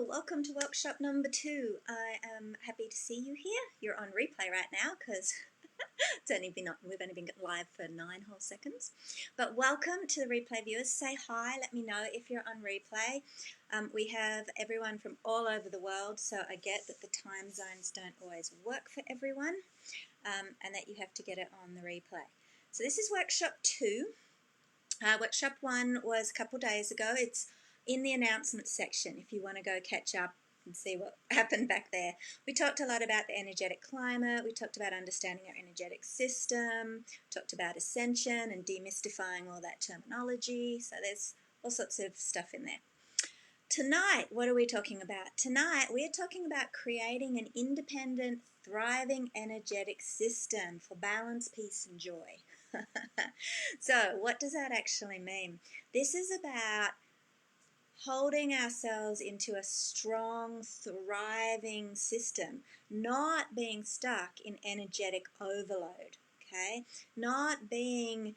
welcome to workshop number 2. I am happy to see you here. You're on replay right now because we've only been live for 9 whole seconds. But welcome to the replay viewers. Say hi, let me know if you're on replay. We have everyone from all over the world, so I get that the time zones don't always work for everyone, and that you have to get it on the replay. So this is workshop 2. Workshop 1 was a couple days ago. It's in the announcements section if you want to go catch up and see what happened back there. We talked a lot about the energetic climate. We talked about understanding our energetic system, talked about ascension and demystifying all that terminology. So there's all sorts of stuff in there. Tonight, what are we talking about? Tonight, we are talking about creating an independent, thriving, energetic system for balance, peace, and joy. So, what does that actually mean? This is about holding ourselves into a strong, thriving system, not being stuck in energetic overload, okay? Not being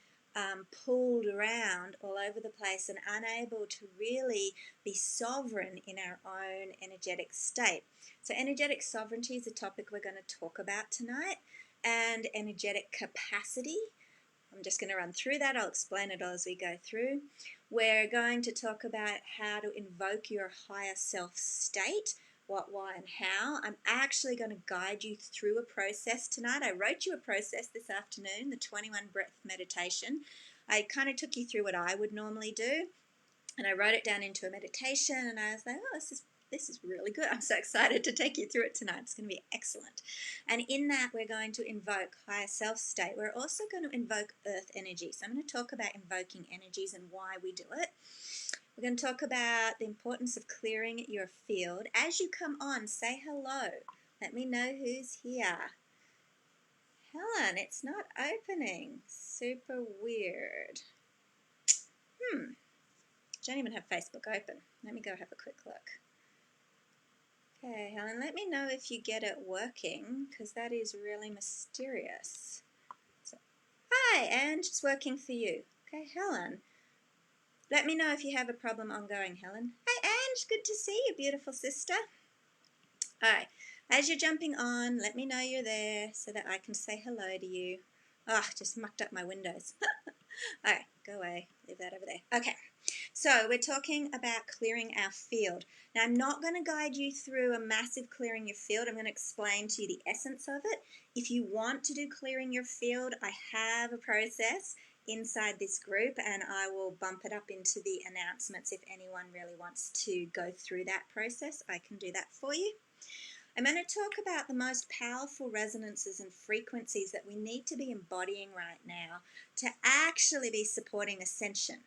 pulled around all over the place and unable to really be sovereign in our own energetic state. So energetic sovereignty is a topic we're going to talk about tonight, and energetic capacity. I'm just going to run through that. I'll explain it all as we go through. We're going to talk about how to invoke your higher self state, what, why, and how. I'm actually going to guide you through a process tonight. I wrote you a process this afternoon, the 21 breath meditation. I kind of took you through what I would normally do, and I wrote it down into a meditation, and I was like, oh, this is really good. I'm so excited to take you through it tonight. It's going to be excellent. And in that, we're going to invoke higher self state. We're also going to invoke earth energy. So I'm going to talk about invoking energies and why we do it. We're going to talk about the importance of clearing your field. As you come on, say hello. Let me know who's here. Helen, it's not opening. Super weird. Don't even have Facebook open. Let me go have a quick look. Okay, Helen, let me know if you get it working, because that is really mysterious. So, hi, and it's working for you. Okay, Helen, let me know if you have a problem ongoing, Helen. Hi, Ange, good to see you, beautiful sister. All right, as you're jumping on, let me know you're there so that I can say hello to you. Oh, just mucked up my windows. All right, go away. Leave that over there. Okay, so we're talking about clearing our field. Now, I'm not going to guide you through a massive clearing your field. I'm going to explain to you the essence of it. If you want to do clearing your field, I have a process inside this group, and I will bump it up into the announcements if anyone really wants to go through that process. I can do that for you. I'm going to talk about the most powerful resonances and frequencies that we need to be embodying right now to actually be supporting ascension,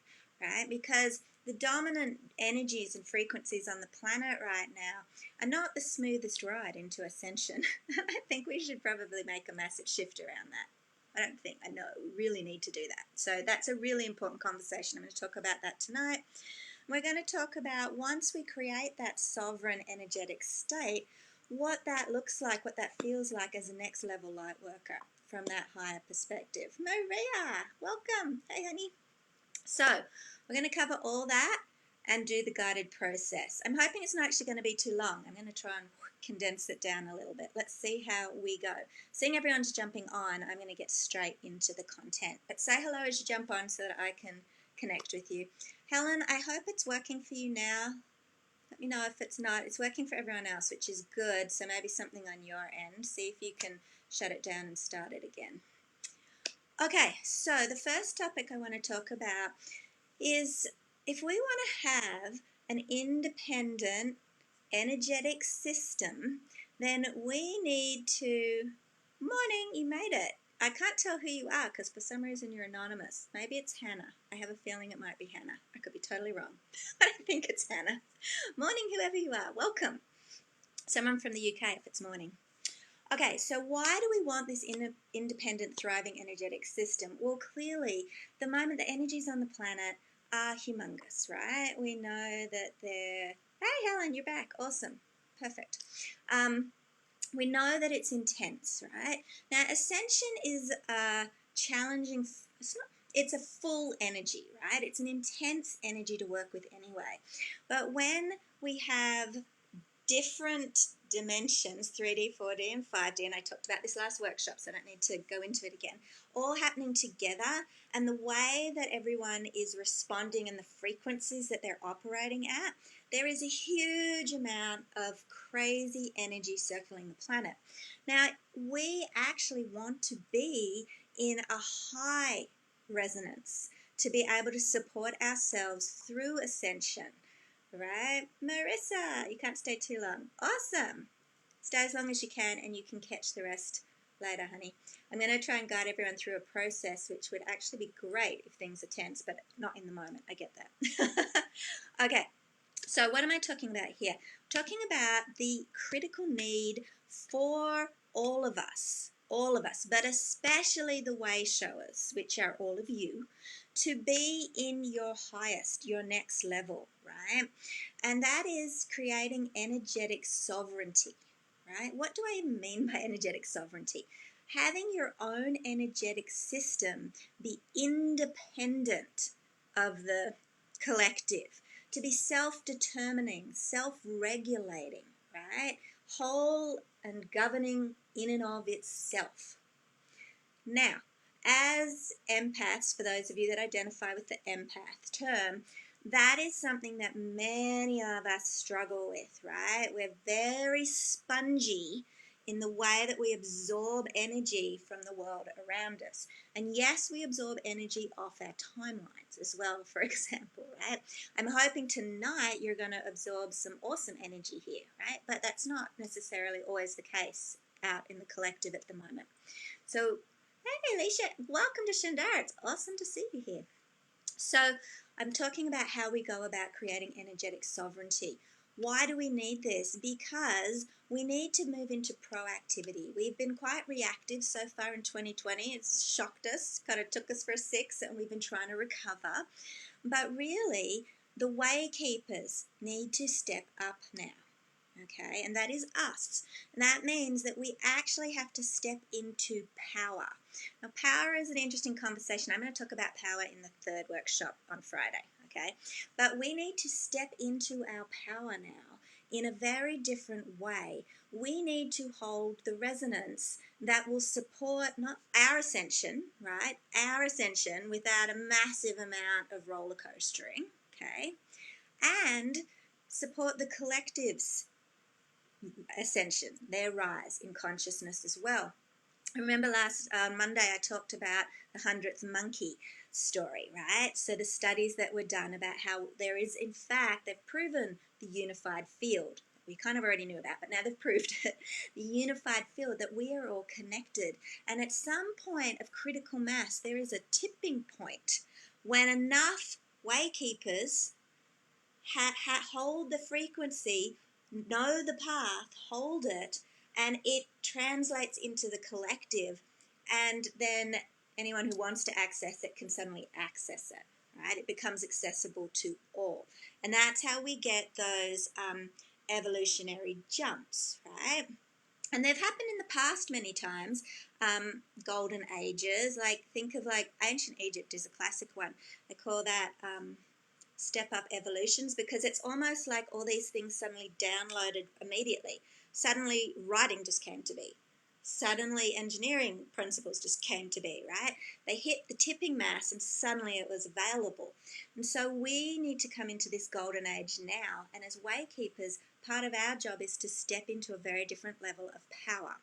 right? Because the dominant energies and frequencies on the planet right now are not the smoothest ride into ascension. I think we should probably make a massive shift around that. I know, we really need to do that. So that's a really important conversation. I'm going to talk about that tonight. We're going to talk about, once we create that sovereign energetic state, what that looks like, what that feels like as a next level light worker from that higher perspective. Maria, welcome. Hey, honey. So we're going to cover all that and do the guided process. I'm hoping it's not actually going to be too long. I'm going to try and condense it down a little bit. Let's see how we go. Seeing everyone's jumping on, I'm going to get straight into the content. But say hello as you jump on so that I can connect with you. Helen, I hope it's working for you now. Let me know if it's not. It's working for everyone else, which is good. So maybe something on your end. See if you can shut it down and start it again. Okay, so the first topic I want to talk about is, if we want to have an independent, energetic system, then we need to... Morning, you made it. I can't tell who you are because for some reason you're anonymous. Maybe it's Hannah. I have a feeling it might be Hannah. I could be totally wrong. But I think it's Hannah. Morning, whoever you are. Welcome. Someone from the UK if it's morning. Okay, so why do we want this independent, thriving, energetic system? Well, clearly, the moment the energies on the planet are humongous, right? We know that they're... Hey, Helen, you're back. Awesome. Perfect. We know that it's intense, right? Now, ascension is a challenging... It's a full energy, right? It's an intense energy to work with anyway. But when we have different dimensions, 3D, 4D, and 5D, and I talked about this last workshop, so I don't need to go into it again, all happening together, and the way that everyone is responding and the frequencies that they're operating at, there is a huge amount of crazy energy circling the planet. Now, we actually want to be in a high resonance to be able to support ourselves through ascension. Right, Marissa, you can't stay too long. Awesome. Stay as long as you can, and you can catch the rest later, honey. I'm going to try and guide everyone through a process, which would actually be great if things are tense, but not in the moment. I get that. Okay, so what am I talking about here? I'm talking about the critical need for all of us, but especially the way showers, which are all of you, to be in your highest, your next level, right? And that is creating energetic sovereignty, right? What do I mean by energetic sovereignty? Having your own energetic system be independent of the collective, to be self-determining, self-regulating, right? Whole and governing in and of itself. Now, as empaths, for those of you that identify with the empath term, that is something that many of us struggle with, right? We're very spongy in the way that we absorb energy from the world around us. And yes, we absorb energy off our timelines as well, for example, right? I'm hoping tonight you're going to absorb some awesome energy here, right? But that's not necessarily always the case out in the collective at the moment. So, hey, Alicia, welcome to Shandar. It's awesome to see you here. So, I'm talking about how we go about creating energetic sovereignty. Why do we need this? Because we need to move into proactivity. We've been quite reactive so far in 2020. It's shocked us, kind of took us for a six, and we've been trying to recover. But really, the way keepers need to step up now. Okay, and that is us. And that means that we actually have to step into power. Now, power is an interesting conversation. I'm going to talk about power in the third workshop on Friday, okay? But we need to step into our power now in a very different way. We need to hold the resonance that will support not our ascension, right? Our ascension without a massive amount of roller coastering, okay? And support the collective's ascension, their rise in consciousness as well. Remember last Monday I talked about the 100th monkey story, right? So the studies that were done about how there is, in fact, they've proven the unified field. We kind of already knew about, but now they've proved it. The unified field, that we are all connected. And at some point of critical mass, there is a tipping point when enough waykeepers hold the frequency, know the path, hold it, and it translates into the collective, and then anyone who wants to access it can suddenly access it, right? It becomes accessible to all. And that's how we get those evolutionary jumps, right? And they've happened in the past many times, golden ages. Like, think of like ancient Egypt is a classic one. They call that step-up evolutions, because it's almost like all these things suddenly downloaded immediately. Suddenly writing just came to be. Suddenly engineering principles just came to be, right? They hit the tipping mass and suddenly it was available. And so we need to come into this golden age now. And as waykeepers, part of our job is to step into a very different level of power.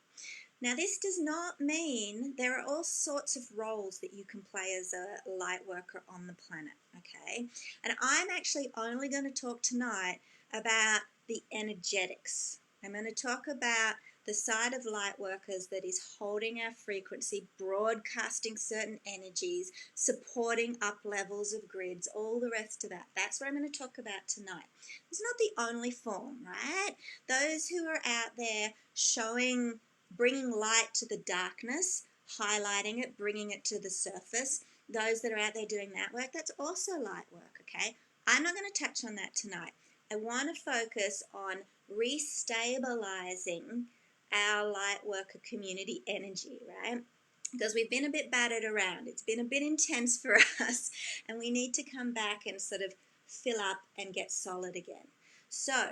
Now, this does not mean there are all sorts of roles that you can play as a light worker on the planet, okay? And I'm actually only going to talk tonight about the energetics. I'm going to talk about the side of light workers that is holding our frequency, broadcasting certain energies, supporting up levels of grids, all the rest of that. That's what I'm going to talk about tonight. It's not the only form, right? Those who are out there showing, bringing light to the darkness, highlighting it, bringing it to the surface, those that are out there doing that work, that's also light work, okay? I'm not going to touch on that tonight. I want to focus on restabilizing our light worker community energy, right? Because we've been a bit battered around. It's been a bit intense for us, and we need to come back and sort of fill up and get solid again. So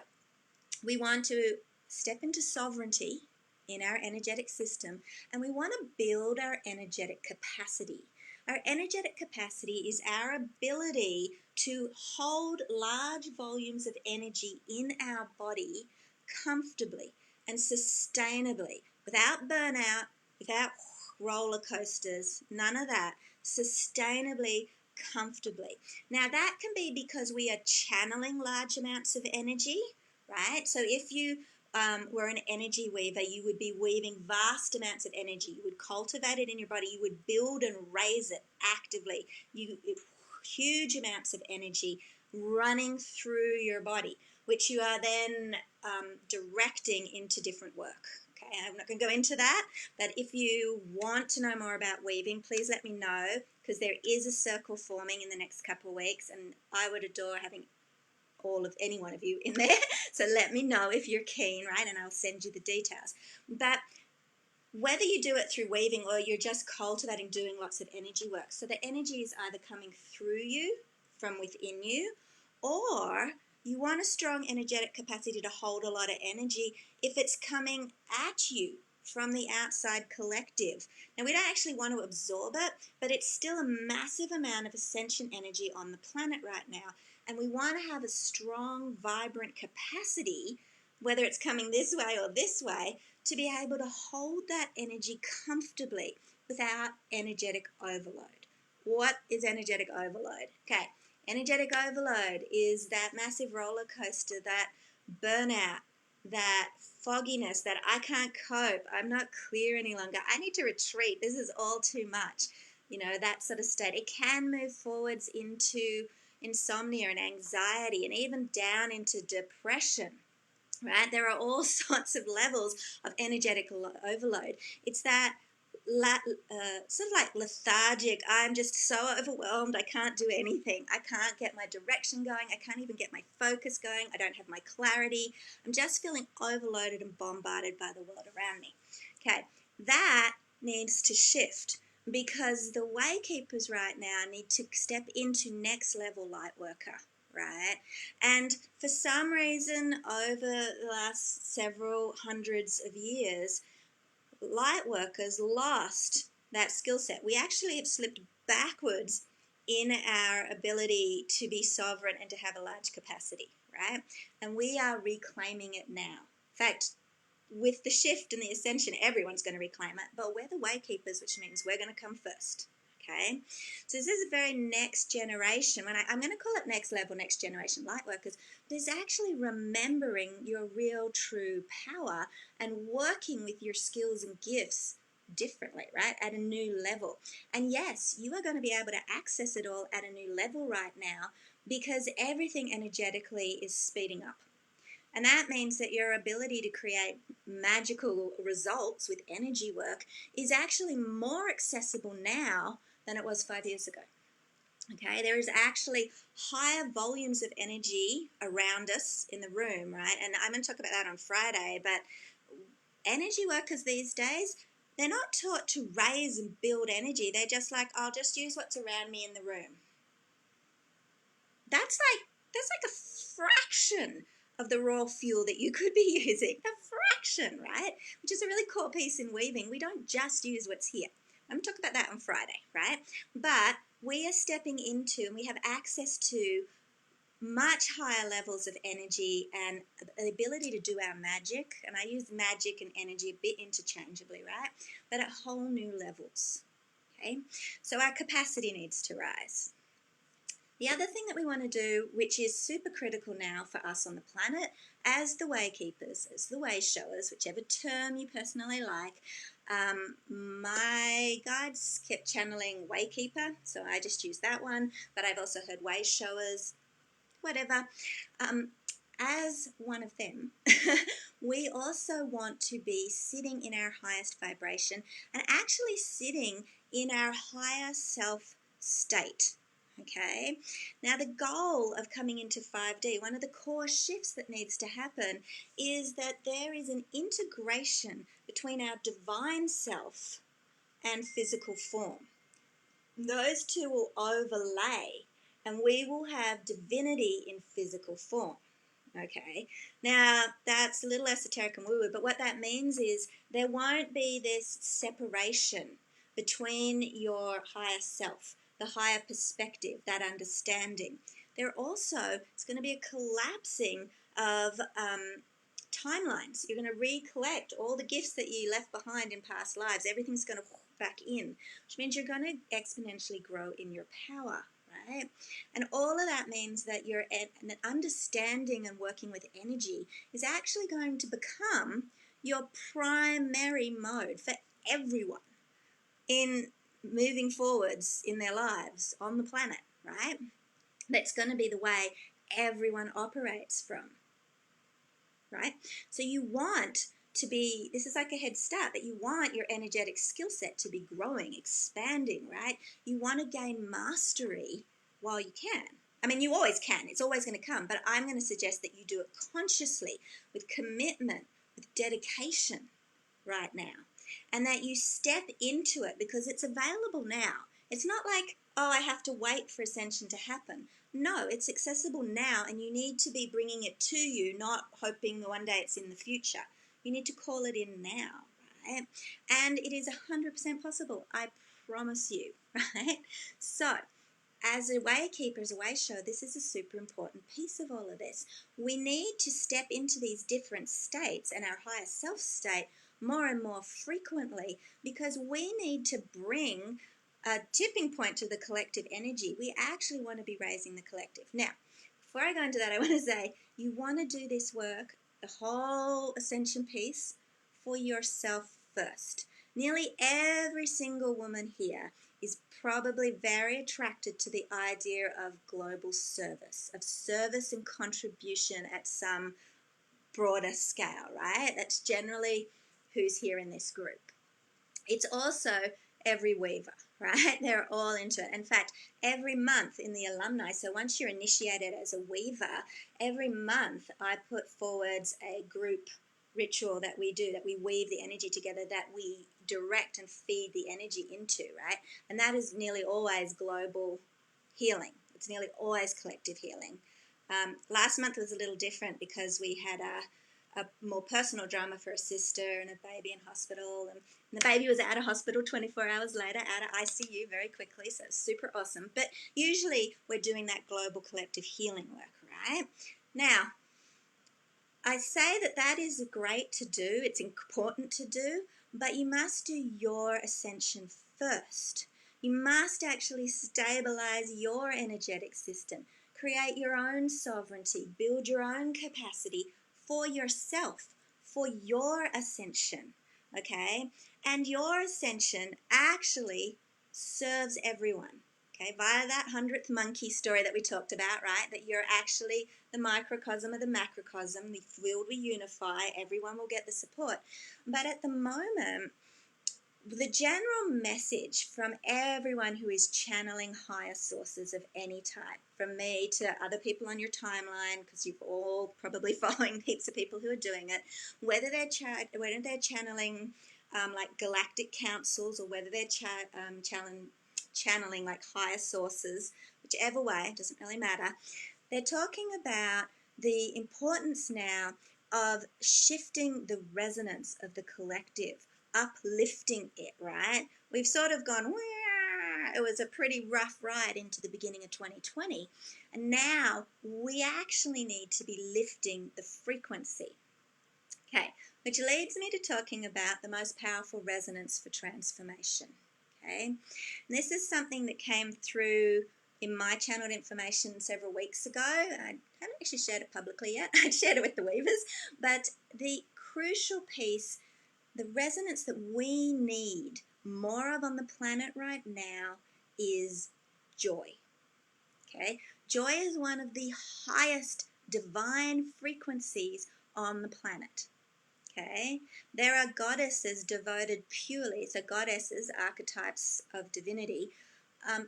We want to step into sovereignty in our energetic system, and we want to build our energetic capacity. Our energetic capacity is our ability to hold large volumes of energy in our body comfortably and sustainably, without burnout, without roller coasters, none of that, sustainably, comfortably. Now, that can be because we are channeling large amounts of energy, right? So if you were an energy weaver, you would be weaving vast amounts of energy. You would cultivate it in your body. You would build and raise it actively. Huge amounts of energy running through your body, which you are then directing into different work. Okay, I'm not going to go into that, but if you want to know more about weaving, please let me know, because there is a circle forming in the next couple of weeks, and I would adore having any one of you in there. So let me know if you're keen, right? And I'll send you the details. But whether you do it through weaving or you're just cultivating, doing lots of energy work, so the energy is either coming through you from within you, or you want a strong energetic capacity to hold a lot of energy if it's coming at you from the outside collective. Now, we don't actually want to absorb it, but it's still a massive amount of ascension energy on the planet right now. And we want to have a strong, vibrant capacity, whether it's coming this way or this way, to be able to hold that energy comfortably without energetic overload. What is energetic overload? Okay, energetic overload is that massive roller coaster, that burnout, that fogginess, that I can't cope, I'm not clear any longer, I need to retreat, this is all too much, that sort of state. It can move forwards into insomnia and anxiety and even down into depression. Right? There are all sorts of levels of energetic overload. It's that sort of like lethargic, I'm just so overwhelmed, I can't do anything. I can't get my direction going. I can't even get my focus going. I don't have my clarity. I'm just feeling overloaded and bombarded by the world around me. Okay, that needs to shift, because the waykeepers right now need to step into next level lightworker. Right? And for some reason, over the last several hundreds of years, light workers lost that skill set. We actually have slipped backwards in our ability to be sovereign and to have a large capacity, right? And we are reclaiming it now. In fact, with the shift and the ascension, everyone's going to reclaim it, but we're the waykeepers, which means we're going to come first. Okay, so this is a very next generation. I'm going to call it next level, next generation light workers, but it's actually remembering your real true power and working with your skills and gifts differently, right, at a new level. And yes, you are going to be able to access it all at a new level right now, because everything energetically is speeding up. And that means that your ability to create magical results with energy work is actually more accessible now than it was 5 years ago. Okay, there is actually higher volumes of energy around us in the room, right? And I'm going to talk about that on Friday, but energy workers these days, they're not taught to raise and build energy. They're just like, I'll just use what's around me in the room. That's like a fraction of the raw fuel that you could be using. A fraction, right? Which is a really cool piece in weaving. We don't just use what's here. I'm going to talk about that on Friday, right? But we are stepping into, and we have access to, much higher levels of energy and the ability to do our magic. And I use magic and energy a bit interchangeably, right? But at whole new levels, okay? So our capacity needs to rise. The other thing that we want to do, which is super critical now for us on the planet, as the waykeepers, as the way showers, whichever term you personally like, my guides kept channeling waykeeper, so I just used that one, but I've also heard way showers, whatever. As one of them, we also want to be sitting in our highest vibration and actually sitting in our higher self state. Okay, now the goal of coming into 5D, one of the core shifts that needs to happen is that there is an integration between our divine self and physical form. Those two will overlay and we will have divinity in physical form. Okay, now that's a little esoteric and woo-woo, but what that means is there won't be this separation between your higher self, the higher perspective, that understanding. There also is going to be a collapsing of timelines. You're going to recollect all the gifts that you left behind in past lives. Everything's going to back in, which means you're going to exponentially grow in your power, right? And all of that means that your understanding and working with energy is actually going to become your primary mode for everyone in moving forwards in their lives on the planet, right? That's going to be the way everyone operates from, right? So you want to be, this is like a head start, but you want your energetic skill set to be growing, expanding, right? You want to gain mastery while you can. I mean, you always can. It's always going to come. But I'm going to suggest that you do it consciously, with commitment, with dedication right now. And that you step into it because it's available now. It's not like, oh, I have to wait for ascension to happen. No, it's accessible now, and you need to be bringing it to you, not hoping one day it's in the future. You need to call it in now, right? And it is 100% possible. I promise you, right? So, as a way keeper, as a way show, this is a super important piece of all of this. We need to step into these different states and our higher self state more and more frequently because we need to bring a tipping point to the collective energy. We actually want to be raising the collective. Now, before I go into that, I want to say you want to do this work, the whole ascension piece, for yourself first. Nearly every single woman here is probably very attracted to the idea of global service, of service and contribution at some broader scale, right? That's generally who's here in this group. It's also every weaver, right? They're all into it. In fact, every month in the alumni, so once you're initiated as a weaver, every month I put forwards a group ritual that we do, that we weave the energy together, that we direct and feed the energy into, right? And that is nearly always global healing. It's nearly always collective healing. Last month was a little different because we had a more personal drama for a sister and a baby in hospital, and the baby was out of hospital 24 hours later, out of ICU very quickly, so it's super awesome. But usually we're doing that global collective healing work, right? Now, I say that that is great to do, it's important to do, but you must do your ascension first. You must actually stabilize your energetic system, create your own sovereignty, build your own capacity for yourself, for your ascension, okay? And your ascension actually serves everyone, okay? Via that 100th monkey story that we talked about, right? That you're actually the microcosm of the macrocosm, the field we unify, everyone will get the support. But at the moment, the general message from everyone who is channeling higher sources of any type, from me to other people on your timeline, because you've all probably following heaps of people who are doing it, whether they're channeling like galactic councils or whether they're channeling like higher sources, whichever way, it doesn't really matter, they're talking about the importance now of shifting the resonance of the collective, uplifting it, right? We've sort of gone, wah! It was a pretty rough ride into the beginning of 2020. And now we actually need to be lifting the frequency. Okay, which leads me to talking about the most powerful resonance for transformation. Okay, and this is something that came through in my channeled information several weeks ago. I haven't actually shared it publicly yet. I shared it with the weavers. But the crucial piece, the resonance that we need more of on the planet right now is joy. Okay, joy is one of the highest divine frequencies on the planet. Okay, there are goddesses devoted purely, so goddesses, archetypes of divinity,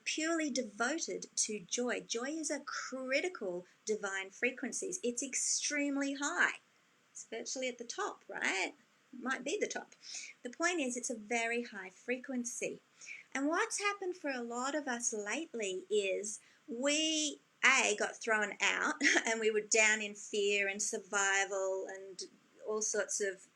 purely devoted to joy. Joy is a critical divine frequency. It's extremely high. It's virtually at the top, right? It might be the top. The point is, it's a very high frequency. And what's happened for a lot of us lately is we got thrown out and we were down in fear and survival and all sorts of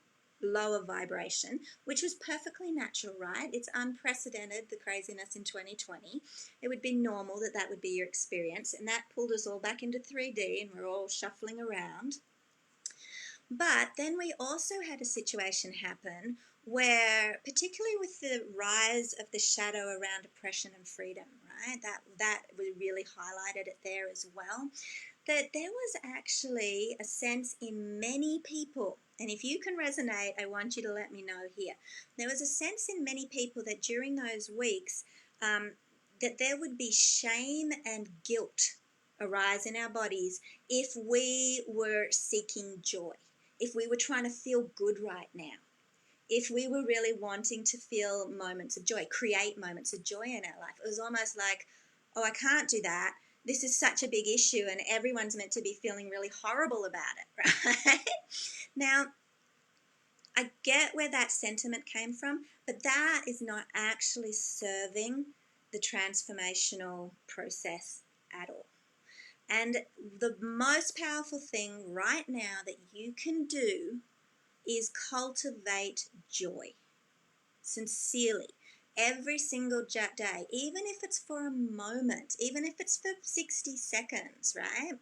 lower vibration, which was perfectly natural, right? It's unprecedented, the craziness in 2020. It would be normal that that would be your experience, and that pulled us all back into 3D and we're all shuffling around. But then we also had a situation happen where, particularly with the rise of the shadow around oppression and freedom, right, that we really highlighted it there as well, that there was actually a sense in many people, and if you can resonate, I want you to let me know here. There was a sense in many people that during those weeks that there would be shame and guilt arise in our bodies if we were seeking joy, if we were trying to feel good right now, if we were really wanting to feel moments of joy, create moments of joy in our life. It was almost like, oh, I can't do that. This is such a big issue and everyone's meant to be feeling really horrible about it, right? Now, I get where that sentiment came from, but that is not actually serving the transformational process at all. And the most powerful thing right now that you can do is cultivate joy, sincerely, every single day, even if it's for a moment, even if it's for 60 seconds, right?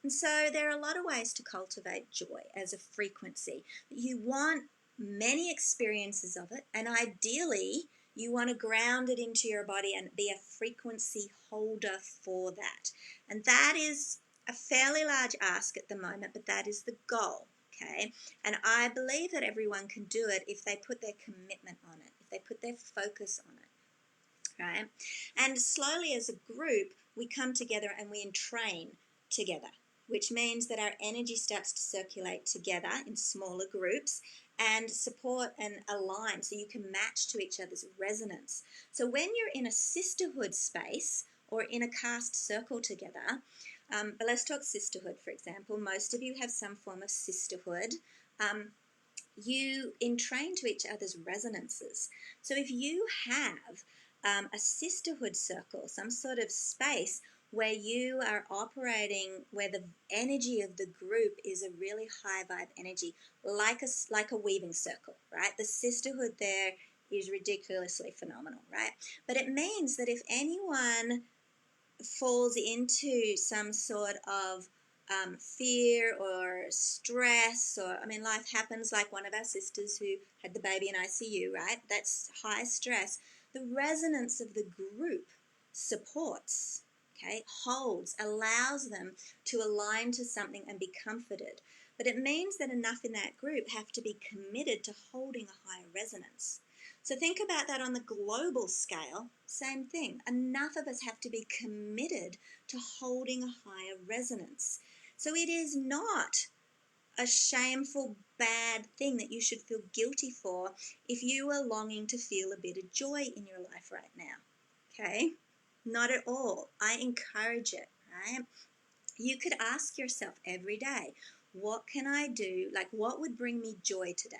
And so there are a lot of ways to cultivate joy as a frequency. You want many experiences of it, and ideally you want to ground it into your body and be a frequency holder for that. And that is a fairly large ask at the moment, but that is the goal, okay? And I believe that everyone can do it if they put their commitment on it, if they put their focus on it, right? And slowly as a group, we come together and we entrain together, which means that our energy starts to circulate together in smaller groups and support and align so you can match to each other's resonance. So when you're in a sisterhood space or in a caste circle together, but let's talk sisterhood, for example. Most of you have some form of sisterhood. You entrain to each other's resonances. So if you have a sisterhood circle, some sort of space where you are operating, where the energy of the group is a really high vibe energy, like a weaving circle, right? The sisterhood there is ridiculously phenomenal, right? But it means that if anyone falls into some sort of fear or stress, or life happens, like one of our sisters who had the baby in ICU, right? That's high stress. The resonance of the group supports, okay, holds, allows them to align to something and be comforted. But it means that enough in that group have to be committed to holding a higher resonance. So think about that on the global scale, same thing. Enough of us have to be committed to holding a higher resonance. So it is not a shameful, bad thing that you should feel guilty for if you are longing to feel a bit of joy in your life right now, okay? Not at all. I encourage it, right? You could ask yourself every day, what can I do? Like, what would bring me joy today?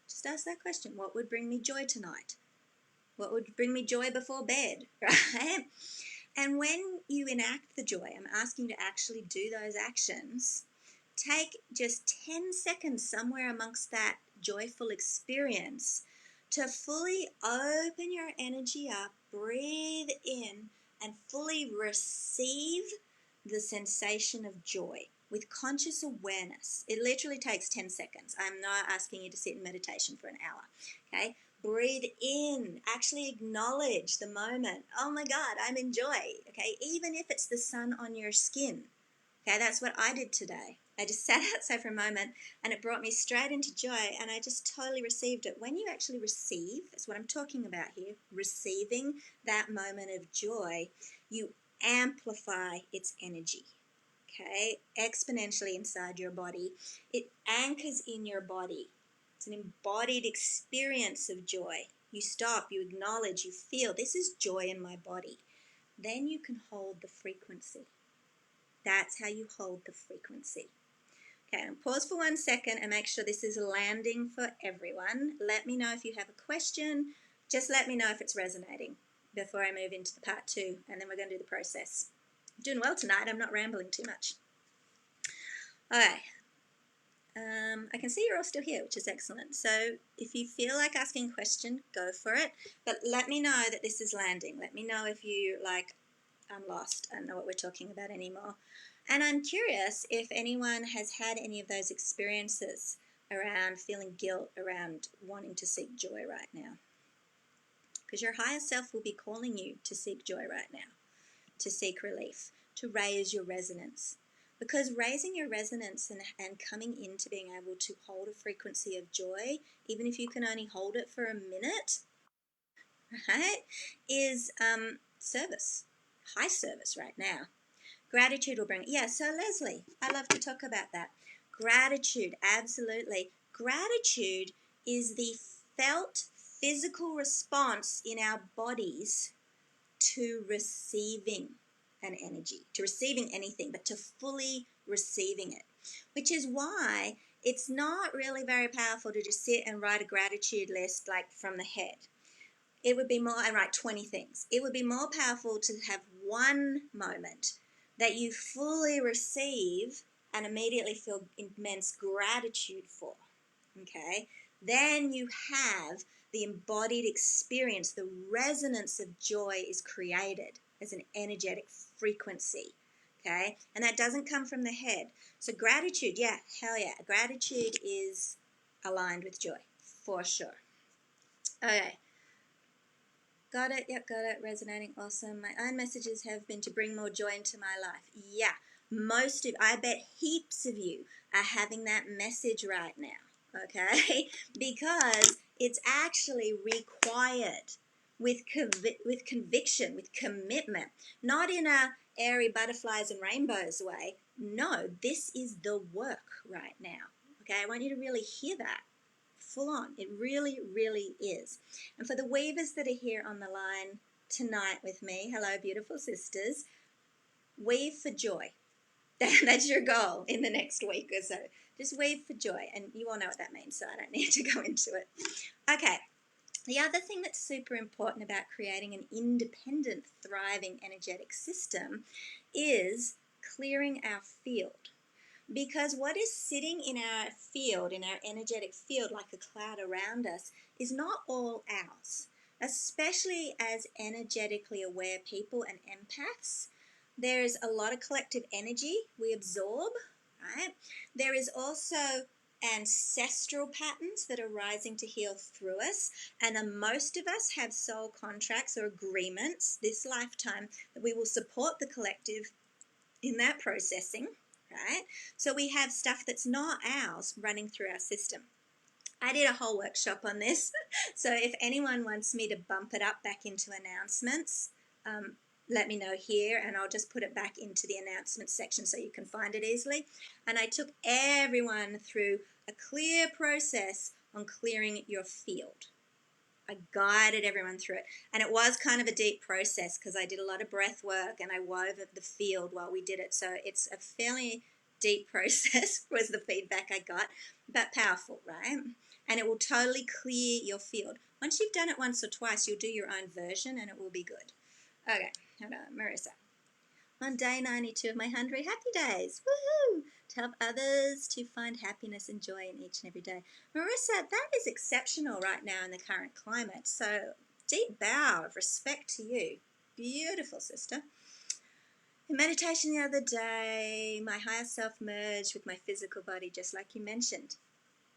Just ask that question. What would bring me joy tonight? What would bring me joy before bed, right? And when you enact the joy, I'm asking you to actually do those actions. Take just 10 seconds somewhere amongst that joyful experience to fully open your energy up, breathe in, and fully receive the sensation of joy with conscious awareness. It literally takes 10 seconds. I'm not asking you to sit in meditation for an hour, okay? Breathe in, actually acknowledge the moment. Oh my God, I'm in joy, okay? Even if it's the sun on your skin, okay? That's what I did today. I just sat outside for a moment and it brought me straight into joy and I just totally received it. When you actually receive, that's what I'm talking about here, receiving that moment of joy, you amplify its energy, okay? Exponentially inside your body. It anchors in your body. It's an embodied experience of joy. You stop, you acknowledge, you feel, this is joy in my body. Then you can hold the frequency. That's how you hold the frequency. Okay, and pause for 1 second and make sure this is landing for everyone. Let me know if you have a question. Just let me know if it's resonating before I move into the part 2, and then we're going to do the process. Doing well tonight. I'm not rambling too much. Okay. I can see you're all still here, which is excellent. So if you feel like asking a question, go for it. But let me know that this is landing. Let me know if you I'm lost. I don't know what we're talking about anymore. And I'm curious if anyone has had any of those experiences around feeling guilt, around wanting to seek joy right now. Because your higher self will be calling you to seek joy right now, to seek relief, to raise your resonance. Because raising your resonance and coming into being able to hold a frequency of joy, even if you can only hold it for a minute, right, is service, high service right now. Gratitude will bring, yeah, so Leslie, I love to talk about that. Gratitude, absolutely. Gratitude is the felt physical response in our bodies to receiving an energy, to receiving anything, but to fully receiving it, which is why it's not really very powerful to just sit and write a gratitude list like from the head. It would be more, I write 20 things. It would be more powerful to have one moment that you fully receive and immediately feel immense gratitude for, okay? Then you have the embodied experience, the resonance of joy is created as an energetic frequency, okay? And that doesn't come from the head. So gratitude, yeah, hell yeah. Gratitude is aligned with joy, for sure. Okay. Got it, yep, got it, resonating, awesome. My own messages have been to bring more joy into my life. Yeah, I bet heaps of you are having that message right now, okay? Because it's actually required with conviction, with commitment, not in a airy butterflies and rainbows way. No, this is the work right now, okay? I want you to really hear that. Full on. It really, really is. And for the weavers that are here on the line tonight with me, hello, beautiful sisters, weave for joy. That's your goal in the next week or so. Just weave for joy. And you all know what that means, so I don't need to go into it. Okay. The other thing that's super important about creating an independent, thriving, energetic system is clearing our field. Because what is sitting in our field, in our energetic field, like a cloud around us, is not all ours. Especially as energetically aware people and empaths, there's a lot of collective energy we absorb, right? There is also ancestral patterns that are rising to heal through us, and most of us have soul contracts or agreements this lifetime that we will support the collective in that processing, right? So we have stuff that's not ours running through our system. I did a whole workshop on this, so if anyone wants me to bump it up back into announcements, let me know here, and I'll just put it back into the announcements section so you can find it easily. And I took everyone through a clear process on clearing your field. I guided everyone through it. And it was kind of a deep process because I did a lot of breath work and I wove the field while we did it. So it's a fairly deep process was the feedback I got, but powerful, right? And it will totally clear your field. Once you've done it once or twice, you'll do your own version and it will be good. Okay, hold on, Marissa. On day 92 of my 100 happy days. Woohoo! To help others to find happiness and joy in each and every day. Marissa, that is exceptional right now in the current climate. So deep bow of respect to you. Beautiful, sister. In meditation the other day, my higher self merged with my physical body, just like you mentioned.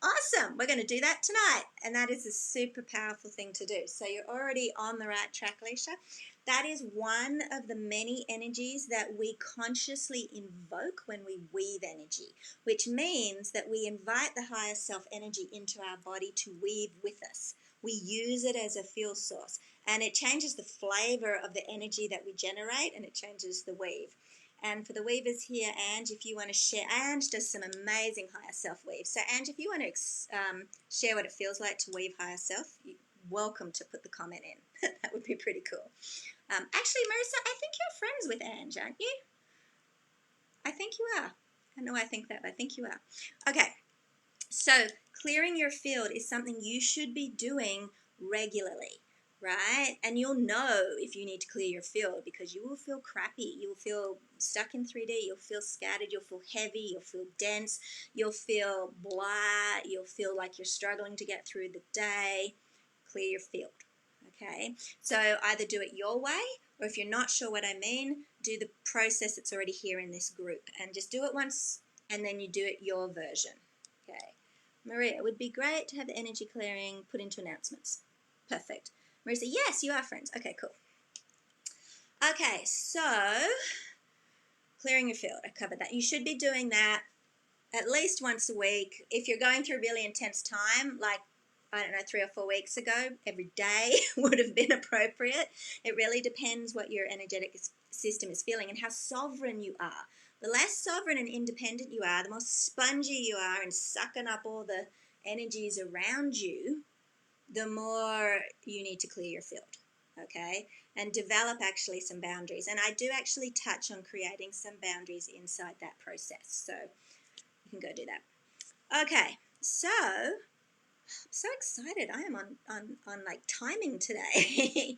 Awesome. We're going to do that tonight. And that is a super powerful thing to do. So you're already on the right track, Leisha. That is one of the many energies that we consciously invoke when we weave energy, which means that we invite the higher self energy into our body to weave with us. We use it as a fuel source, and it changes the flavor of the energy that we generate, and it changes the weave. And for the weavers here, Ange, if you want to share, Ange does some amazing higher self weaves. So Ange, if you want to share what it feels like to weave higher self, you're welcome to put the comment in. That would be pretty cool. Actually, Marissa, I think you're friends with Ange, aren't you? I think you are. I know I think that, but I think you are. Okay, so clearing your field is something you should be doing regularly. right? And you'll know if you need to clear your field because you will feel crappy. You'll feel stuck in 3D. You'll feel scattered. You'll feel heavy. You'll feel dense. You'll feel blah. You'll feel like you're struggling to get through the day. Clear your field, okay? So either do it your way, or if you're not sure what I mean, do the process that's already here in this group. And just do it once, and then you do it your version, okay? Maria, it would be great to have the energy clearing put into announcements. Perfect. Marisa, yes, you are friends. Okay, cool. Okay, so clearing your field. I covered that. You should be doing that at least once a week. If you're going through a really intense time, like, I don't know, 3 or 4 weeks ago, every day would have been appropriate. It really depends what your energetic system is feeling and how sovereign you are. The less sovereign and independent you are, the more spongy you are and sucking up all the energies around you, the more you need to clear your field, okay? And develop actually some boundaries. And I do actually touch on creating some boundaries inside that process. So you can go do that. Okay, so I'm so excited. I am on like timing today.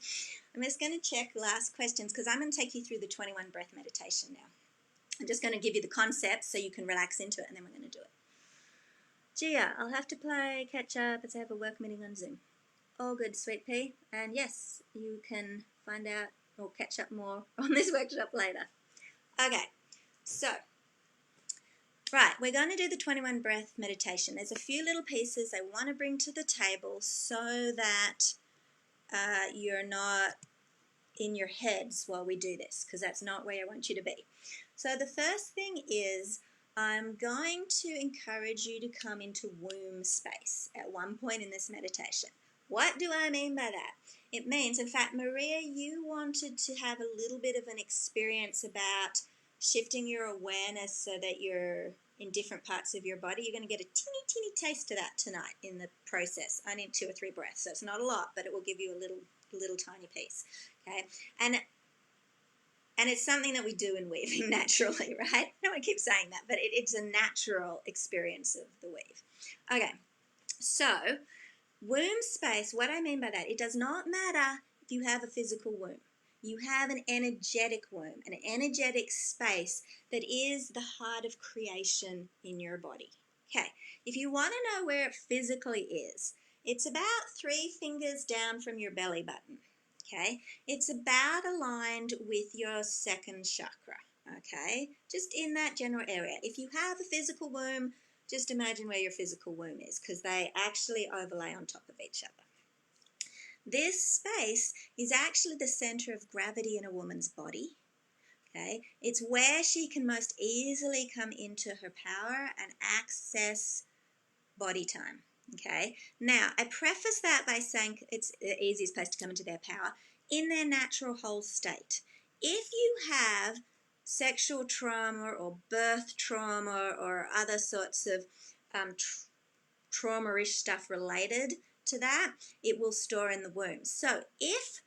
I'm just going to check last questions because I'm going to take you through the 21 breath meditation now. I'm just going to give you the concept so you can relax into it, and then we're going to do it. Gia, I'll have to play catch up as I have a work meeting on Zoom. All good, sweet pea. And yes, you can find out or catch up more on this workshop later. Okay, so, right, we're going to do the 21 breath meditation. There's a few little pieces I want to bring to the table so that you're not in your heads while we do this, because that's not where I want you to be. So the first thing is I'm going to encourage you to come into womb space at one point in this meditation. What do I mean by that? It means, in fact, Maria, you wanted to have a little bit of an experience about shifting your awareness so that you're in different parts of your body. You're going to get a teeny taste of that tonight in the process. I need 2 or 3 breaths, so it's not a lot, but it will give you a little tiny piece, okay? And it's something that we do in weaving naturally, right? No, I keep saying that, but it's a natural experience of the weave. Okay, so womb space, what I mean by that, it does not matter if you have a physical womb. You have an energetic womb, an energetic space that is the heart of creation in your body. Okay, if you want to know where it physically is, it's about 3 fingers down from your belly button. Okay, it's about aligned with your second chakra. Okay, just in that general area. If you have a physical womb, just imagine where your physical womb is, because they actually overlay on top of each other. This space is actually the center of gravity in a woman's body. Okay, it's where she can most easily come into her power and access body time. Okay, now I preface that by saying it's the easiest place to come into their power in their natural whole state. If you have sexual trauma or birth trauma or other sorts of trauma-ish stuff related to that, it will store in the womb. So if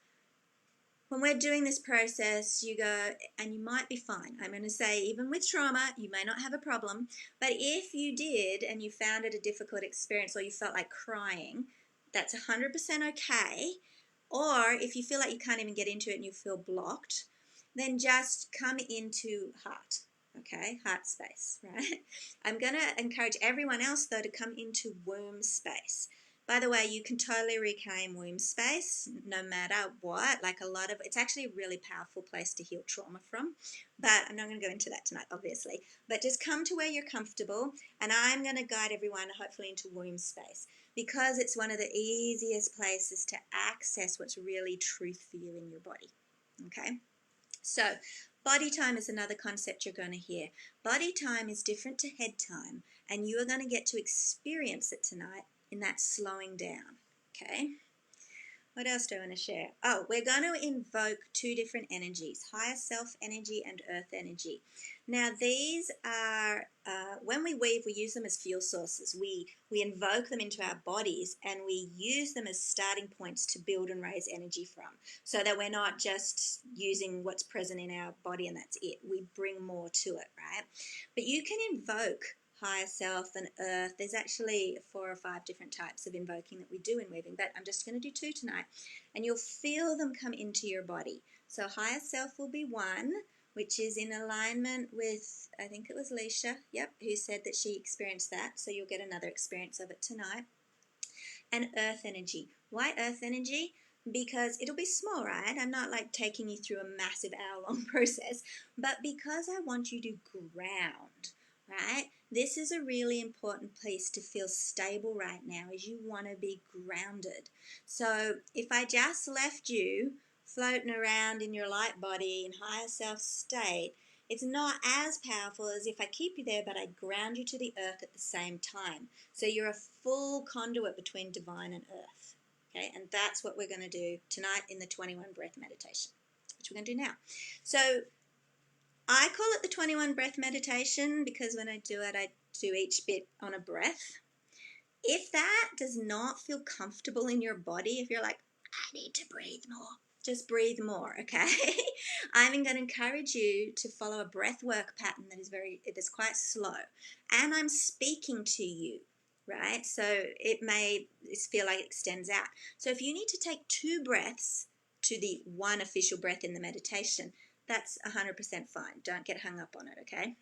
when we're doing this process, you go, and you might be fine. I'm going to say, even with trauma, you may not have a problem. But if you did and you found it a difficult experience or you felt like crying, that's 100% okay. Or if you feel like you can't even get into it and you feel blocked, then just come into heart, okay? Heart space, right? I'm going to encourage everyone else, though, to come into womb space. By the way, you can totally reclaim womb space no matter what. Like it's actually a really powerful place to heal trauma from. But I'm not going to go into that tonight, obviously. But just come to where you're comfortable, and I'm going to guide everyone hopefully into womb space because it's one of the easiest places to access what's really truth for you in your body. Okay? So, body time is another concept you're going to hear. Body time is different to head time, and you are going to get to experience it tonight in that slowing down, okay? What else do I want to share? Oh, we're going to invoke 2 different energies, higher self energy and earth energy. Now, these are, when we weave, we use them as fuel sources. We invoke them into our bodies and we use them as starting points to build and raise energy from, so that we're not just using what's present in our body and that's it. We bring more to it, right? But you can invoke higher self, and earth. There's actually 4 or 5 different types of invoking that we do in weaving, but I'm just going to do 2 tonight, and you'll feel them come into your body. So higher self will be 1, which is in alignment with, I think it was Leisha, who said that she experienced that, so you'll get another experience of it tonight. And earth energy. Why earth energy? Because it'll be small, right? I'm not like taking you through a massive hour-long process, but because I want you to ground, right? This is a really important place to feel stable right now, as you want to be grounded. So if I just left you floating around in your light body in higher self state, it's not as powerful as if I keep you there, but I ground you to the earth at the same time. So you're a full conduit between divine and earth. Okay, and that's what we're going to do tonight in the 21 breath meditation, which we're going to do now. So I call it the 21 breath meditation because when I do it, I do each bit on a breath. If that does not feel comfortable in your body, if you're like, I need to breathe more, just breathe more, okay? I'm going to encourage you to follow a breath work pattern that's quite slow. And I'm speaking to you, right? So it may feel like it extends out. So if you need to take 2 breaths to the 1 official breath in the meditation, that's 100% fine. Don't get hung up on it, okay?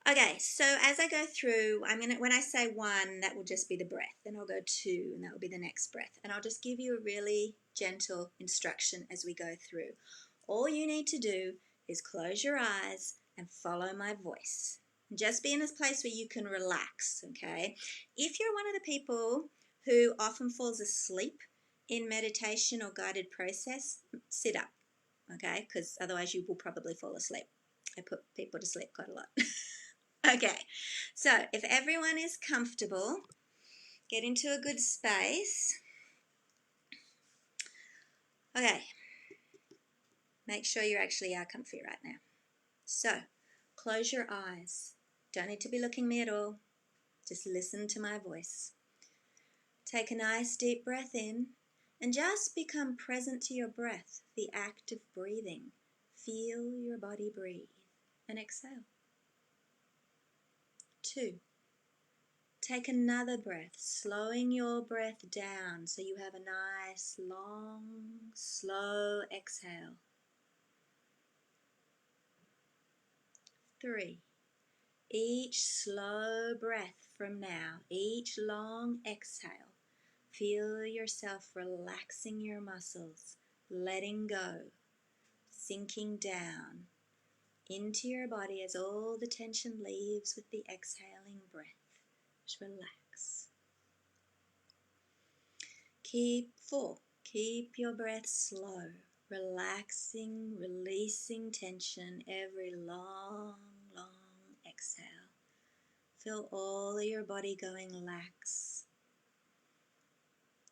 Okay, so as I go through, when I say 1, that will just be the breath. Then I'll go 2, and that will be the next breath. And I'll just give you a really gentle instruction as we go through. All you need to do is close your eyes and follow my voice. And just be in this place where you can relax, okay? If you're one of the people who often falls asleep in meditation or guided process, sit up, okay? Because otherwise you will probably fall asleep. I put people to sleep quite a lot. Okay, so if everyone is comfortable, get into a good space. Okay, make sure you actually are comfy right now. So, close your eyes. Don't need to be looking at me at all. Just listen to my voice. Take a nice deep breath in and just become present to your breath, the act of breathing. Feel your body breathe and exhale. 2. Take another breath, slowing your breath down so you have a nice, long, slow exhale. 3. Each slow breath from now, each long exhale, feel yourself relaxing your muscles, letting go, sinking down into your body as all the tension leaves with the exhaling breath. Just relax. 4. Keep your breath slow, relaxing, releasing tension every long, long exhale. Feel all of your body going lax.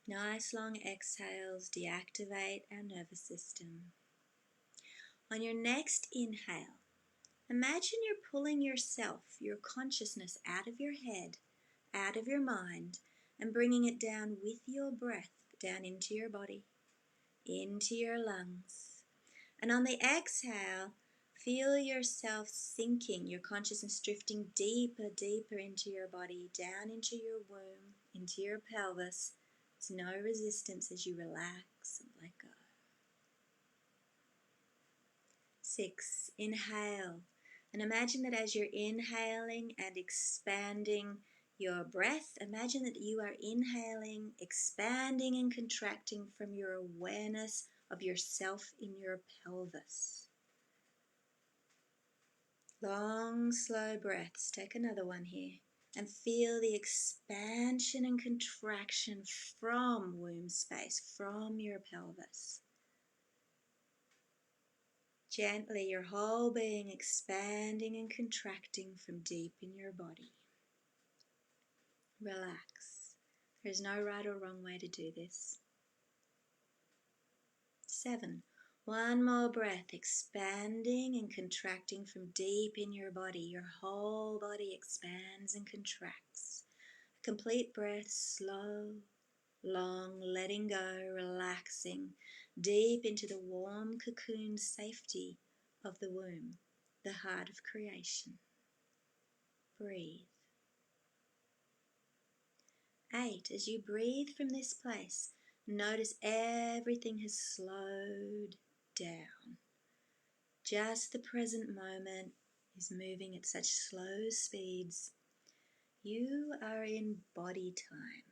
Nice long exhales deactivate our nervous system. On your next inhale, imagine you're pulling yourself, your consciousness, out of your head, out of your mind, and bringing it down with your breath, down into your body, into your lungs. And on the exhale, feel yourself sinking, your consciousness drifting deeper, deeper into your body, down into your womb, into your pelvis. There's no resistance as you relax and let go. 6. Inhale. And imagine that as you're inhaling and expanding your breath, imagine that you are inhaling, expanding and contracting from your awareness of yourself in your pelvis. Long, slow breaths. Take another one here. And feel the expansion and contraction from womb space, from your pelvis. Gently, your whole being expanding and contracting from deep in your body. Relax. There's no right or wrong way to do this. 7. One more breath, expanding and contracting from deep in your body. Your whole body expands and contracts. A complete breath, slow, long, letting go, relaxing, deep into the warm cocoon safety of the womb, the heart of creation. breathe. 8, as you breathe from this place, notice everything has slowed down. Just the present moment is moving at such slow speeds. You are in body time.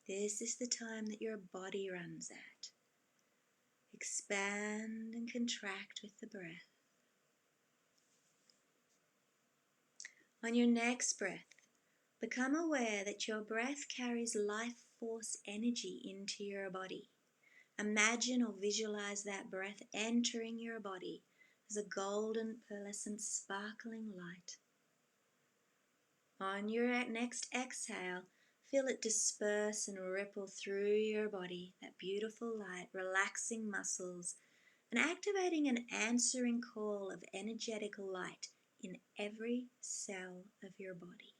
This is the time that your body runs at. Expand and contract with the breath. On your next breath, become aware that your breath carries life force energy into your body. Imagine or visualize that breath entering your body as a golden, pearlescent, sparkling light. On your next exhale, feel it disperse and ripple through your body, that beautiful light, relaxing muscles and activating an answering call of energetic light in every cell of your body.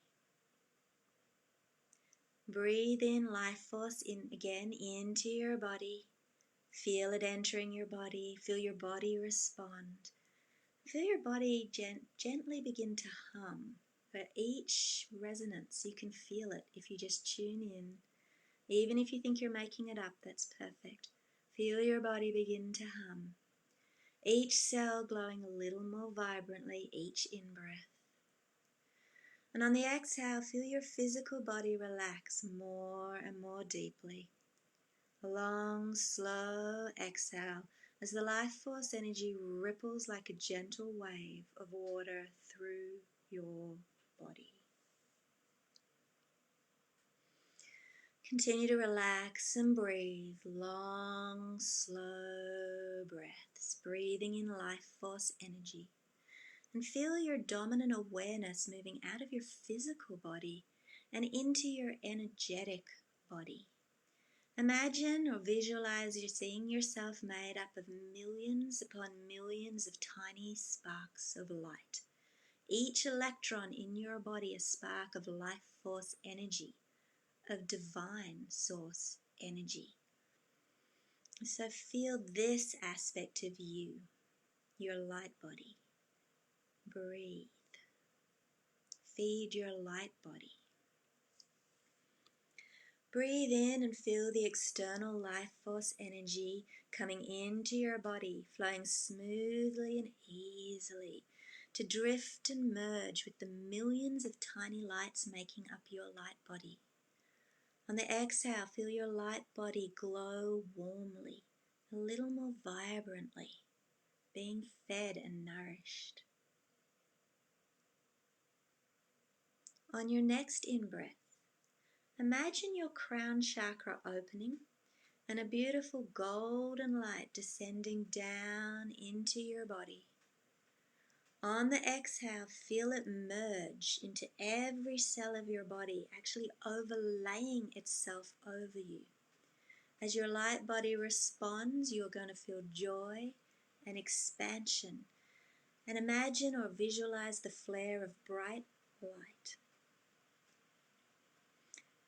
Breathe in life force again into your body. Feel it entering your body. Feel your body respond. Feel your body gently begin to hum. For each resonance, you can feel it if you just tune in. Even if you think you're making it up, that's perfect. Feel your body begin to hum. Each cell glowing a little more vibrantly, each in-breath. And on the exhale, feel your physical body relax more and more deeply. A long, slow exhale as the life force energy ripples like a gentle wave of water through your body. Continue to relax and breathe. Long, slow breaths, breathing in life force energy. And feel your dominant awareness moving out of your physical body and into your energetic body. Imagine or visualize you're seeing yourself made up of millions upon millions of tiny sparks of light. Each electron in your body a spark of life force energy, of divine source energy. So feel this aspect of you, your light body. Breathe. Feed your light body. Breathe in and feel the external life force energy coming into your body, flowing smoothly and easily to drift and merge with the millions of tiny lights making up your light body. On the exhale, feel your light body glow warmly, a little more vibrantly, being fed and nourished. On your next in-breath, imagine your crown chakra opening and a beautiful golden light descending down into your body. On the exhale, feel it merge into every cell of your body, actually overlaying itself over you. As your light body responds, you're going to feel joy and expansion. And imagine or visualize the flare of bright light.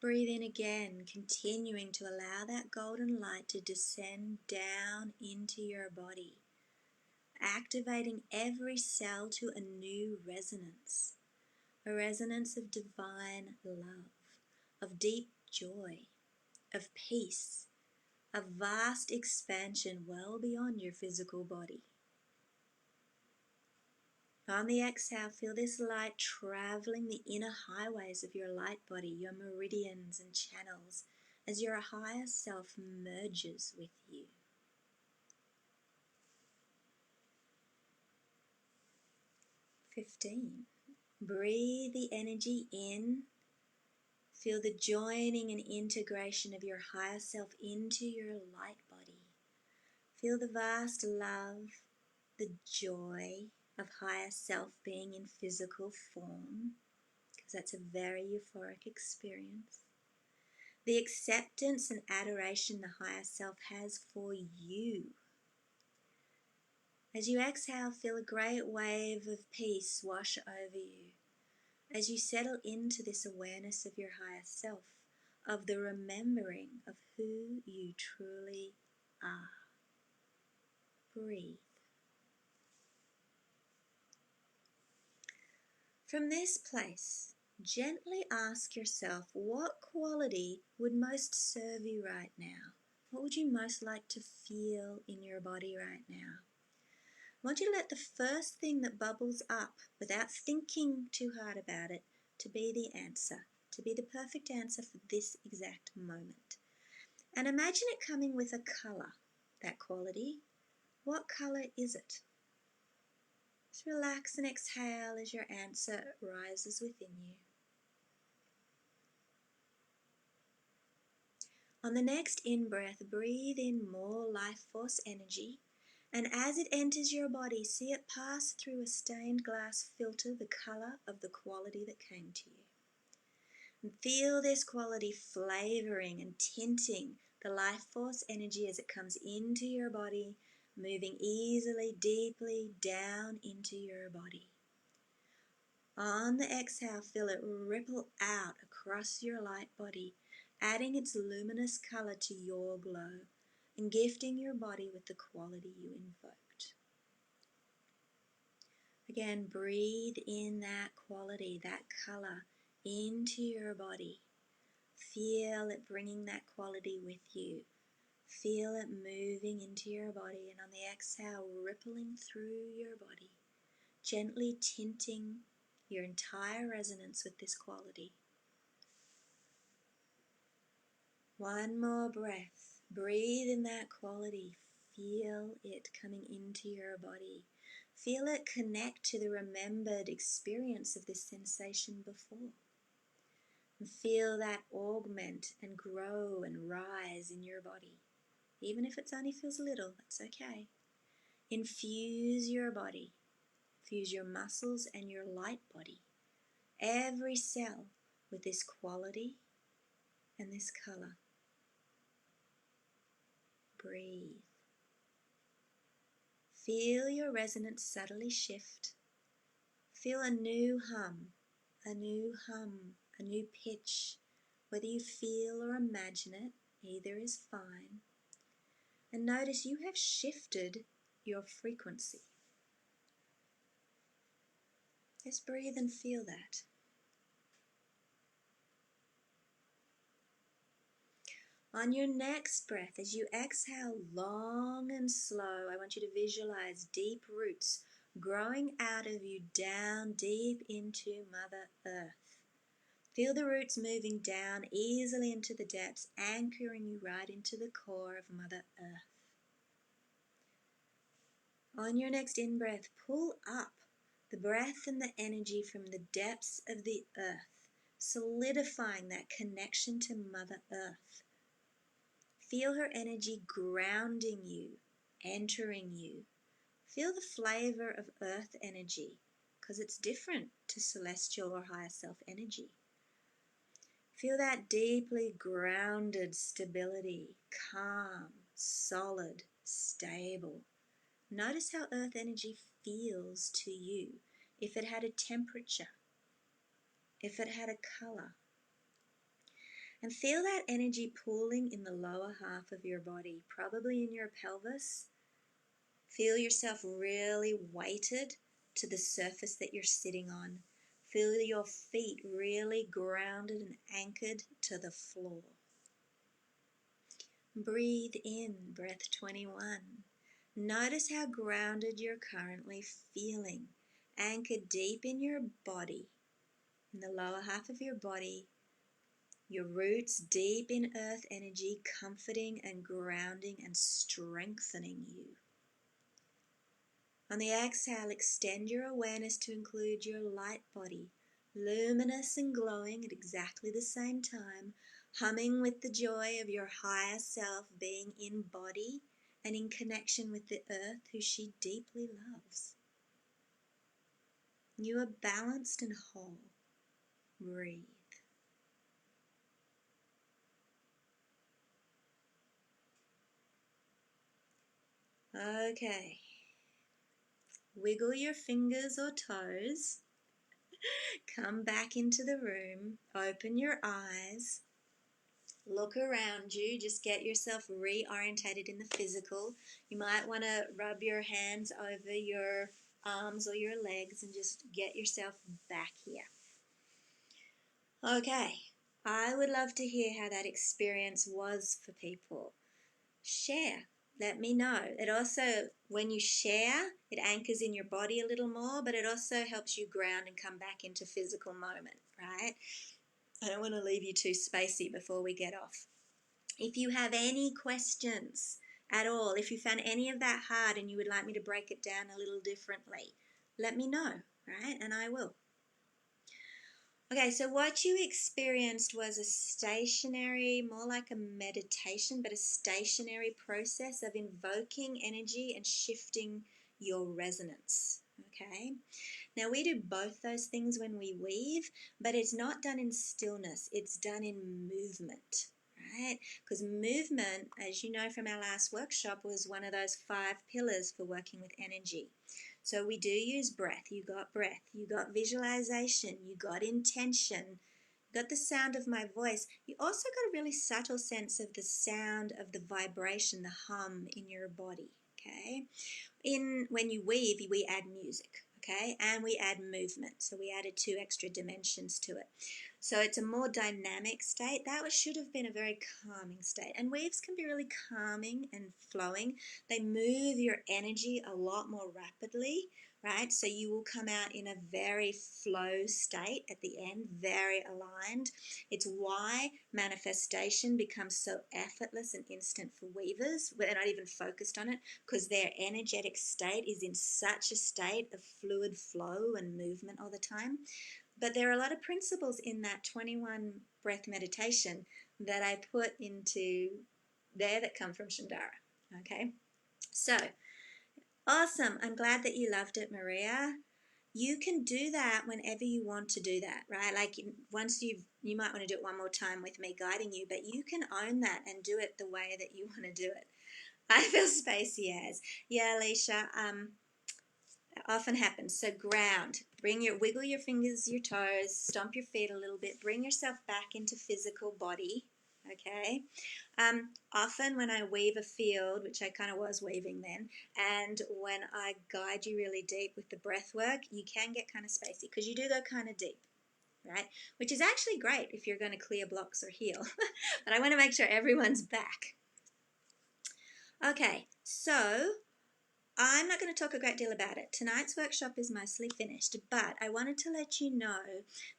Breathe in again, continuing to allow that golden light to descend down into your body, activating every cell to a new resonance, a resonance of divine love, of deep joy, of peace, of vast expansion well beyond your physical body. On the exhale, feel this light traveling the inner highways of your light body, your meridians and channels, as your higher self merges with you. 15. Breathe the energy in. Feel the joining and integration of your higher self into your light body. Feel the vast love, the joy of higher self being in physical form, because that's a very euphoric experience. The acceptance and adoration the higher self has for you. As you exhale, feel a great wave of peace wash over you. As you settle into this awareness of your higher self, of the remembering of who you truly are. Breathe. From this place, gently ask yourself, what quality would most serve you right now? What would you most like to feel in your body right now? I want you to let the first thing that bubbles up, without thinking too hard about it, to be the answer, to be the perfect answer for this exact moment. And imagine it coming with a colour, that quality. What colour is it? Just relax and exhale as your answer rises within you. On the next in-breath, breathe in more life force energy, and as it enters your body, see it pass through a stained glass filter the colour of the quality that came to you. And feel this quality flavouring and tinting the life force energy as it comes into your body, moving easily, deeply down into your body. On the exhale, feel it ripple out across your light body, adding its luminous colour to your glow and gifting your body with the quality you invoked. Again, breathe in that quality, that colour into your body. Feel it bringing that quality with you. Feel it moving into your body, and on the exhale, rippling through your body, gently tinting your entire resonance with this quality. One more breath. Breathe in that quality. Feel it coming into your body. Feel it connect to the remembered experience of this sensation before. And feel that augment and grow and rise in your body. Even if it only feels little, that's okay. Infuse your body. Infuse your muscles and your light body. Every cell with this quality and this colour. Breathe. Feel your resonance subtly shift. Feel a new hum, a new hum, a new pitch. Whether you feel or imagine it, either is fine. And notice you have shifted your frequency. Just breathe and feel that. On your next breath, as you exhale long and slow, I want you to visualize deep roots growing out of you down deep into Mother Earth. Feel the roots moving down easily into the depths, anchoring you right into the core of Mother Earth. On your next in-breath, pull up the breath and the energy from the depths of the earth, solidifying that connection to Mother Earth. Feel her energy grounding you, entering you. Feel the flavor of earth energy, because it's different to celestial or higher self energy. Feel that deeply grounded stability, calm, solid, stable. Notice how earth energy feels to you. If it had a temperature, if it had a color. And feel that energy pooling in the lower half of your body, probably in your pelvis. Feel yourself really weighted to the surface that you're sitting on. Feel your feet really grounded and anchored to the floor. Breathe in, breath 21. Notice how grounded you're currently feeling. Anchored deep in your body, in the lower half of your body. Your roots deep in earth energy, comforting and grounding and strengthening you. On the exhale, extend your awareness to include your light body, luminous and glowing at exactly the same time, humming with the joy of your higher self being in body and in connection with the earth who she deeply loves. You are balanced and whole. Breathe. Okay. Wiggle your fingers or toes. Come back into the room. Open your eyes. Look around you. Just get yourself reorientated in the physical. You might want to rub your hands over your arms or your legs and just get yourself back here. Okay, I would love to hear how that experience was for people. Share. Let me know. It also, when you share, it anchors in your body a little more, but it also helps you ground and come back into physical moment, right? I don't want to leave you too spacey before we get off. If you have any questions at all, if you found any of that hard and you would like me to break it down a little differently, let me know, right? And I will. Okay, so what you experienced was a stationary, more like a meditation, but a stationary process of invoking energy and shifting your resonance. Okay, now we do both those things when we weave, but it's not done in stillness, it's done in movement, right? Because movement, as you know from our last workshop, was one of those 5 pillars for working with energy. So we do use breath. You got breath, you got visualization, you got intention, you got the sound of my voice. You also got a really subtle sense of the sound of the vibration, the hum in your body, okay? When you weave, we add music, okay? And we add movement. So we added 2 extra dimensions to it. So it's a more dynamic state. That should have been a very calming state. And weaves can be really calming and flowing. They move your energy a lot more rapidly, right? So you will come out in a very flow state at the end, very aligned. It's why manifestation becomes so effortless and instant for weavers. They're not even focused on it because their energetic state is in such a state of fluid flow and movement all the time. But there are a lot of principles in that 21 breath meditation that I put into there that come from Shandara. Okay, so awesome. I'm glad that you loved it, Maria. You can do that whenever you want to do that, right? Like once you might want to do it one more time with me guiding you, but you can own that and do it the way that you want to do it. I feel spacey as. Yeah, Alicia, often happens. So ground, wiggle your fingers, your toes, stomp your feet a little bit, bring yourself back into physical body, okay? Often when I weave a field, which I kind of was weaving then, and when I guide you really deep with the breath work, you can get kind of spacey because you do go kind of deep, right? Which is actually great if you're going to clear blocks or heal. But I want to make sure everyone's back. Okay, so I'm not going to talk a great deal about it. Tonight's workshop is mostly finished, but I wanted to let you know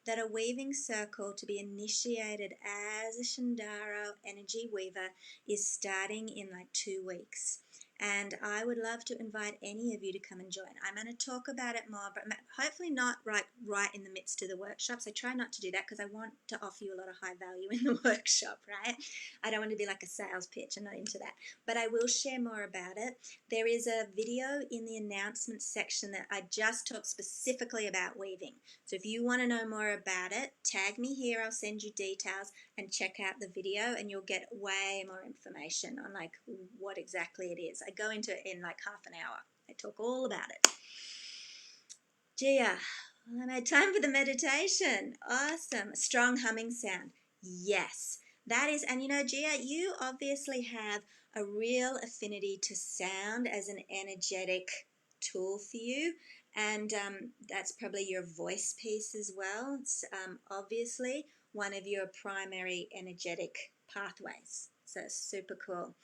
that a weaving circle to be initiated as a Shandara energy weaver is starting in like 2 weeks. And I would love to invite any of you to come and join. I'm going to talk about it more, but hopefully not right in the midst of the workshops. I try not to do that because I want to offer you a lot of high value in the workshop, right? I don't want to be like a sales pitch. I'm not into that. But I will share more about it. There is a video in the announcements section that I just talked specifically about weaving. So if you want to know more about it, tag me here. I'll send you details and check out the video and you'll get way more information on like what exactly it is. I go into it in like half an hour. I talk all about it. Gia, well, I made time for the meditation. Awesome. Strong humming sound. Yes. That is, and you know, Gia, you obviously have a real affinity to sound as an energetic tool for you. And that's probably your voice piece as well. It's obviously one of your primary energetic pathways. So super cool.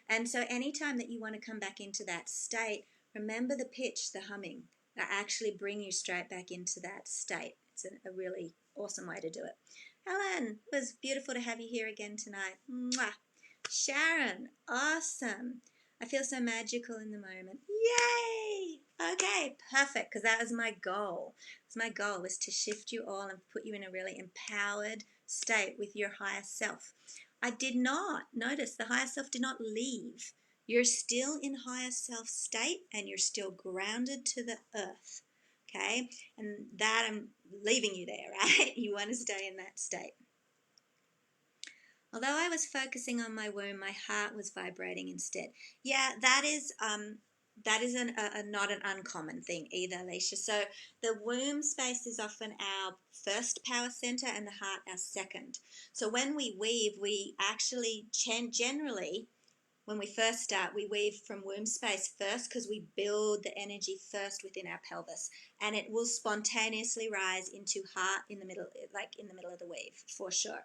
And so anytime that you want to come back into that state, remember the pitch, the humming. That actually bring you straight back into that state. It's a really awesome way to do it. Helen, it was beautiful to have you here again tonight. Mwah. Sharon, awesome. I feel so magical in the moment. Yay! Okay, perfect, because that was my goal. My goal was to shift you all and put you in a really empowered state with your higher self. I did not notice the higher self did not leave. You're still in higher self state and you're still grounded to the earth. Okay, and that I'm leaving you there, right? You want to stay in that state. Although I was focusing on my womb, my heart was vibrating instead. Yeah, that is not an uncommon thing either, Alicia. So the womb space is often our first power center and the heart our second. So when we weave, we actually generally when we first start, we weave from womb space first because we build the energy first within our pelvis, and it will spontaneously rise into heart in the middle, like in the middle of the weave, for sure.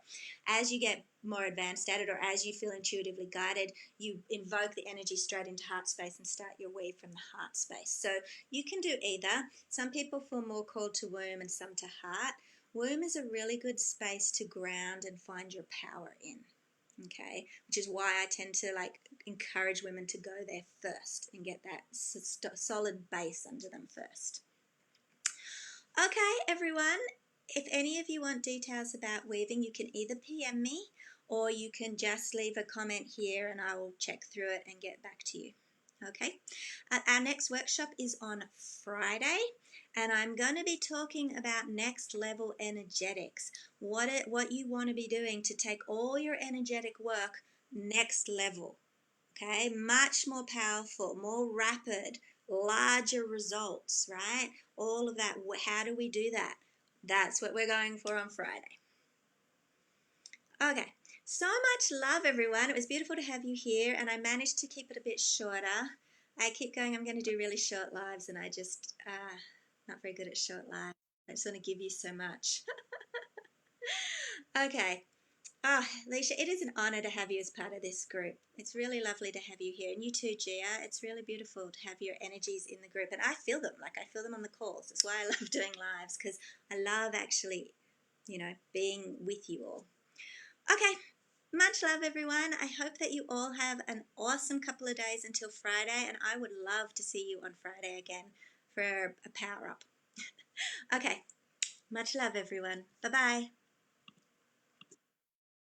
As you get more advanced at it, or as you feel intuitively guided, you invoke the energy straight into heart space and start your weave from the heart space. So you can do either. Some people feel more called to womb and some to heart. Womb is a really good space to ground and find your power in. Okay, which is why I tend to like encourage women to go there first and get that solid base under them first. Okay, everyone, if any of you want details about weaving, you can either PM me or you can just leave a comment here and I will check through it and get back to you. Okay, our next workshop is on Friday, and I'm going to be talking about next level energetics. What you want to be doing to take all your energetic work next level. Okay, much more powerful, more rapid, larger results, right? All of that. How do we do that? That's what we're going for on Friday. Okay, so much love, everyone. It was beautiful to have you here, and I managed to keep it a bit shorter. I keep going, I'm going to do really short lives, and I just, not very good at short lives. I just want to give you so much. Okay. Leisha, it is an honour to have you as part of this group. It's really lovely to have you here. And you too, Gia. It's really beautiful to have your energies in the group. And I feel them, like I feel them on the calls. That's why I love doing lives, because I love actually, being with you all. Okay, much love, everyone. I hope that you all have an awesome couple of days until Friday, and I would love to see you on Friday again for a power up. Okay, much love, everyone. Bye-bye.